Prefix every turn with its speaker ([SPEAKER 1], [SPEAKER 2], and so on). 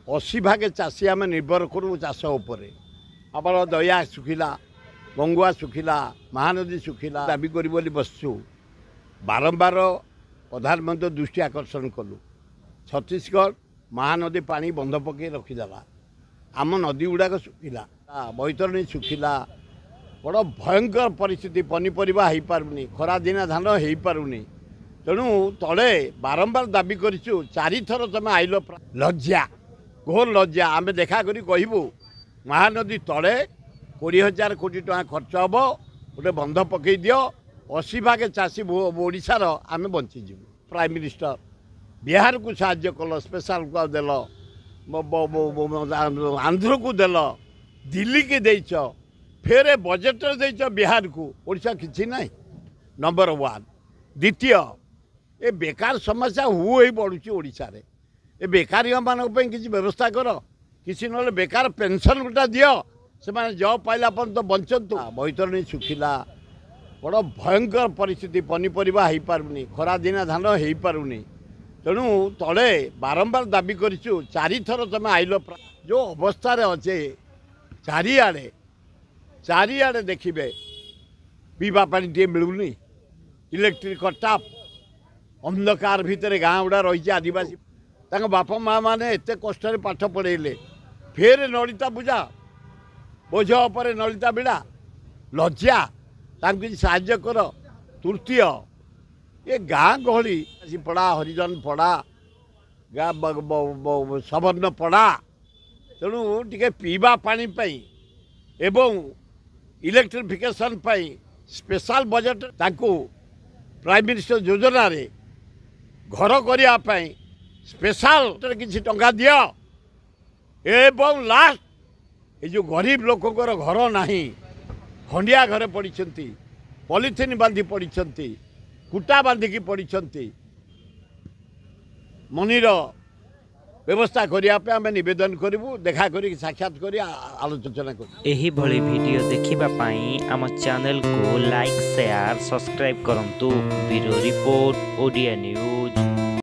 [SPEAKER 1] 80 भागे चाषी आम निर्भर करूँ चाष उपर आम दया सुखिला गंगुआ सुखिला महानदी सुखिला दाबी करी बोली बसचु बारंबार प्रधानमंत्री दृष्टि आकर्षण कलु छत्तीसगढ़ महानदी पानी बंध पकई रखीदेला आम नदी गुड़ाक सुखिला बैतरणी सुखिला बड़ भयंकर परिस्थिति पनीपरिया हो पारुनी खरा दिना धान हो पारुनी तेणु तले बारंबार दाबी करूँ चारिथर तुम आइल लज्जा घोर लज्जा आम देखा करी कहबू महानदी तले 20,000 कोटी टका खर्च हम गोटे बंध पकई दियो 80 भागे चाषी ओडार आम बंचीजु प्राइम मिनिस्टर बिहार को साहाय्य कल स्पेशल को देल आंध्र को देल दिल्ली के देच फेर बजेट देच बिहार को ओडिशा किसी ना नंबर 1 द्वितीय ए बेकार समस्या हुई बढ़ुची ओडिशा रे ए बेकारी मान किसी व्यवस्था कर किसी ना बेकार पेंशन गोटा दियो से माने जॉब पाइला तो बंचतु बैतरणी सुखिला बड़ भयंकर परिस्थिति पनीपरिया हो पारुनी खरा दिना धान हो पारुनी तेणु तले बारंबार दाबी करूँ चारिथर तुम आइल जो अवस्था अच्छे चारिआडे देखिए पीवा पानी टे मिलूनी इलेक्ट्रिक कटाप अंधकार भितर गाँ गुड़ा रही आदिवासी बापा माँ मैंने एत कष्ट पाठ पढ़ेले फेर नलिता पूजा बोझ पर नलिता बिड़ा लज्जा किसी साहाय्य कर तृतीय ये गाँ गहली पड़ा हरिजन पड़ा गाँ सवर्ण पड़ा तेणु टे पीवा पानी एवं इलेक्ट्रिफिकेशन स्पेशल बजेट ताकू प्राइम मिनिस्टर योजना रे घर करने स्पेशल किसी टंका दियो एवं लास्ट ये जो गरीब लोकंर घर नहीं खंडिया घरे पड़ी पॉलिथिन बांधी पड़ी कुटा बांधिकी पड़ी मनीर व्यवस्था करने आम नवेदन करूँ देखा कर साक्षात कर आलोचना
[SPEAKER 2] एही भली वीडियो देखिबा पाई आम चैनल को लाइक शेयर सब्सक्राइब करंतु ब्यूरो रिपोर्ट ओडिया न्यूज।